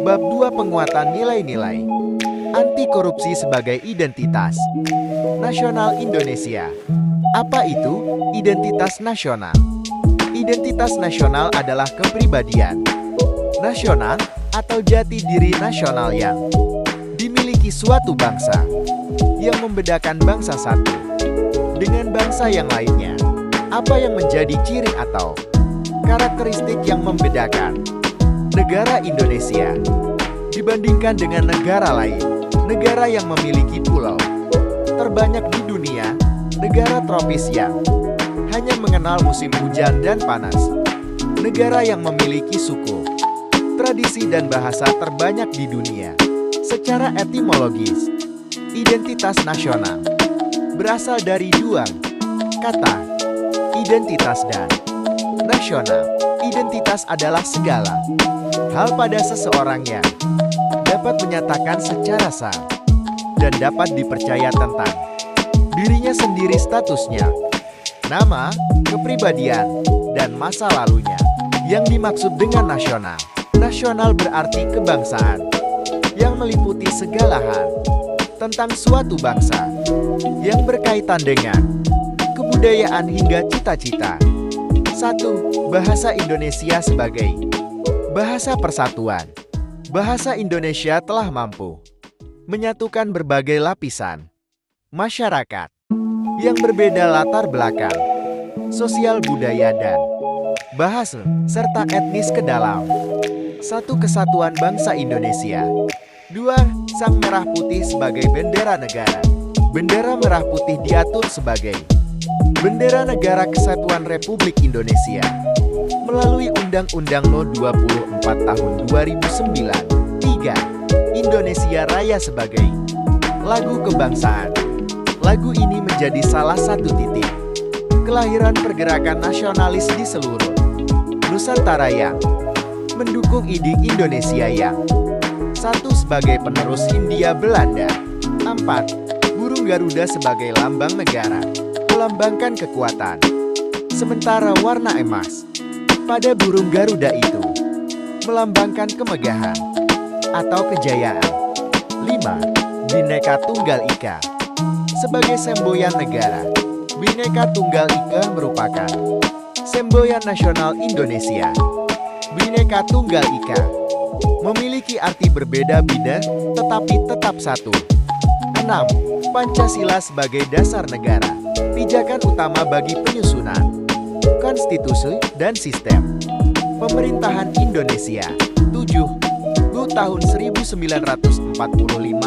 Bab 2 Penguatan nilai-nilai anti korupsi sebagai identitas nasional Indonesia. Apa itu identitas nasional? Identitas nasional adalah kepribadian nasional atau jati diri nasional yang dimiliki suatu bangsa, yang membedakan bangsa satu dengan bangsa yang lainnya. Apa yang menjadi ciri atau karakteristik yang membedakan negara Indonesia dibandingkan dengan negara lain? Negara yang memiliki pulau terbanyak di dunia, negara tropis yang hanya mengenal musim hujan dan panas, negara yang memiliki suku, tradisi dan bahasa terbanyak di dunia. Secara etimologis, identitas nasional berasal dari dua kata, identitas dan nasional. Identitas adalah segala hal pada seseorang yang dapat menyatakan secara sah dan dapat dipercaya tentang dirinya sendiri, statusnya, nama, kepribadian, dan masa lalunya. Yang dimaksud dengan nasional, nasional berarti kebangsaan yang meliputi segala hal tentang suatu bangsa yang berkaitan dengan kebudayaan hingga cita-cita. 1. Bahasa Indonesia sebagai bahasa persatuan. Bahasa Indonesia telah mampu menyatukan berbagai lapisan masyarakat yang berbeda latar belakang, sosial, budaya, dan bahasa, serta etnis ke dalam satu kesatuan bangsa Indonesia. 2. Sang merah putih sebagai bendera negara. Bendera merah putih diatur sebagai bendera negara Kesatuan Republik Indonesia melalui Undang-Undang No. 24 Tahun 2009. 3. Indonesia Raya sebagai lagu kebangsaan. Lagu ini menjadi salah satu titik kelahiran pergerakan nasionalis di seluruh Nusantara yang mendukung ide Indonesia yang satu sebagai penerus Hindia Belanda. 4. Burung Garuda sebagai lambang negara melambangkan kekuatan, sementara warna emas pada burung Garuda itu melambangkan kemegahan atau kejayaan. 5. Bhinneka Tunggal Ika sebagai semboyan negara. Bhinneka Tunggal Ika merupakan semboyan nasional Indonesia. Bhinneka Tunggal Ika memiliki arti berbeda-beda tetapi tetap satu. 6. Pancasila sebagai dasar negara, pijakan utama bagi penyusunan konstitusi dan sistem pemerintahan Indonesia. 7. Tahun 1945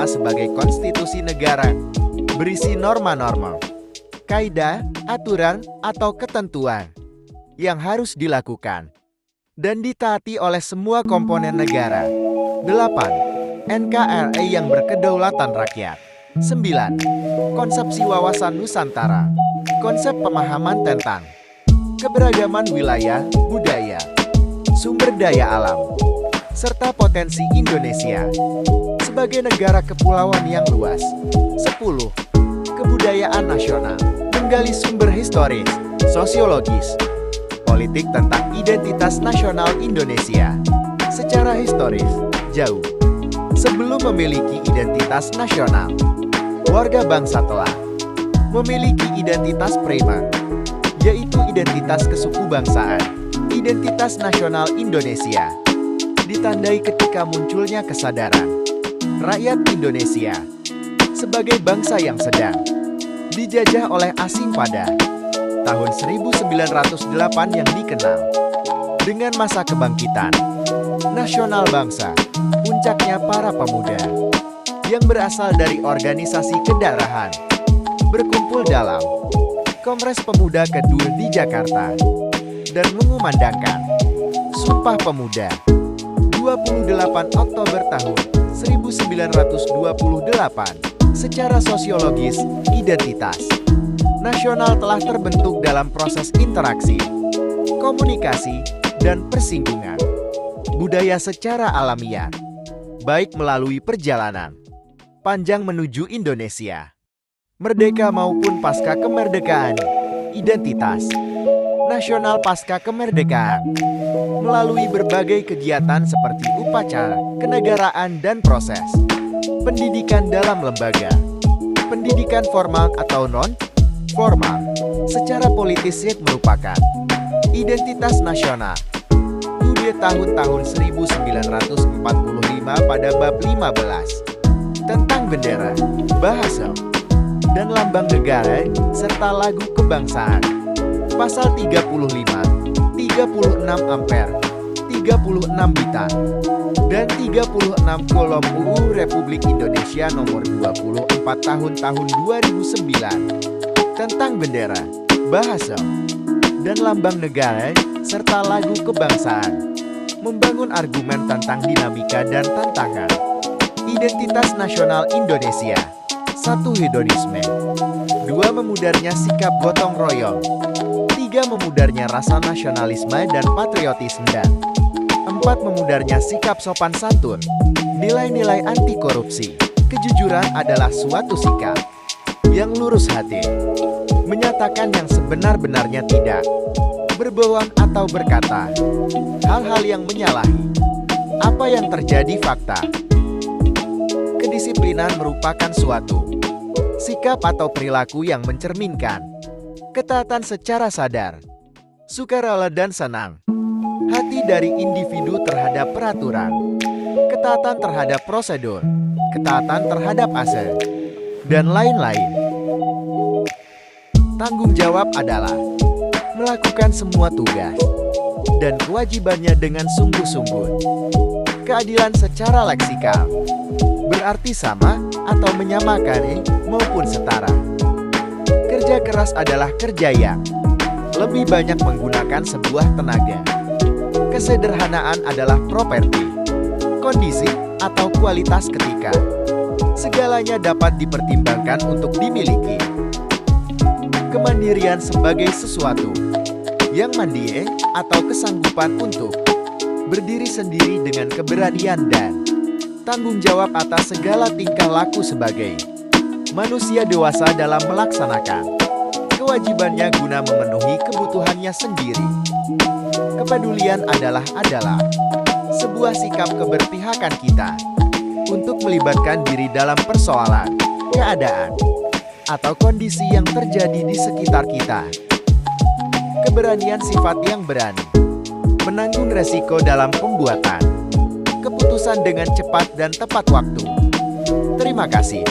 sebagai konstitusi negara berisi norma-norma, kaidah, aturan, atau ketentuan yang harus dilakukan dan ditaati oleh semua komponen negara. 8. NKRI yang berkedaulatan rakyat. 9. Konsepsi wawasan Nusantara, konsep pemahaman tentang keberagaman wilayah, budaya, sumber daya alam, serta potensi Indonesia sebagai negara kepulauan yang luas. 10. Kebudayaan nasional, menggali sumber historis, sosiologis, politik tentang identitas nasional Indonesia. Secara historis, jauh sebelum memiliki identitas nasional, warga bangsa telah memiliki identitas primer, yaitu identitas kesukubangsaan. Identitas nasional Indonesia ditandai ketika munculnya kesadaran rakyat Indonesia sebagai bangsa yang sedang dijajah oleh asing pada tahun 1908 yang dikenal dengan masa kebangkitan nasional bangsa. Puncaknya para pemuda yang berasal dari organisasi kedaerahan berkumpul dalam Kongres Pemuda kedua di Jakarta dan mengumandangkan Sumpah Pemuda 28 Oktober tahun 1928. Secara sosiologis, identitas nasional telah terbentuk dalam proses interaksi, komunikasi, dan persinggungan budaya secara alamiah, baik melalui perjalanan panjang menuju Indonesia merdeka maupun pasca kemerdekaan. Identitas nasional pasca kemerdekaan. Melalui berbagai kegiatan seperti upacara, kenegaraan dan proses. Pendidikan dalam lembaga. Pendidikan formal atau non-formal. Secara politis merupakan identitas nasional. UUD tahun 1945 pada bab 15 tentang bendera, bahasa, dan lambang negara, serta lagu kebangsaan. Pasal 35, 36 ampere, 36 bita, dan 36 kolom UU Republik Indonesia Nomor 24 tahun 2009 tentang bendera, bahasa, dan lambang negara, serta lagu kebangsaan. Membangun argumen tentang dinamika dan tantangan identitas nasional Indonesia. 1. Hedonisme. 2. Memudarnya sikap gotong royong. 3. Memudarnya rasa nasionalisme dan patriotisme. Dan 4. Memudarnya sikap sopan santun. Nilai-nilai anti korupsi. Kejujuran adalah suatu sikap yang lurus hati, menyatakan yang sebenar-benarnya, tidak berbohong atau berkata hal-hal yang menyalahi apa yang terjadi fakta. Kedisiplinan merupakan suatu sikap atau perilaku yang mencerminkan ketaatan secara sadar, sukarela dan senang hati dari individu terhadap peraturan, ketaatan terhadap prosedur, ketaatan terhadap asal, dan lain-lain. Tanggung jawab adalah melakukan semua tugas dan kewajibannya dengan sungguh-sungguh. Keadilan secara leksikal berarti sama atau menyamakan maupun setara. Kerja keras adalah kerja yang lebih banyak menggunakan sebuah tenaga. Kesederhanaan adalah properti, kondisi, atau kualitas ketika segalanya dapat dipertimbangkan untuk dimiliki. Kemandirian sebagai sesuatu yang mandiri atau kesanggupan untuk berdiri sendiri dengan keberanian dan tanggung jawab atas segala tingkah laku sebagai manusia dewasa dalam melaksanakan kewajibannya guna memenuhi kebutuhannya sendiri. Kepedulian adalah sebuah sikap keberpihakan kita untuk melibatkan diri dalam persoalan, keadaan, atau kondisi yang terjadi di sekitar kita. Keberanian sifat yang berani menanggung resiko dalam pembuatan keputusan dengan cepat dan tepat waktu. Terima kasih.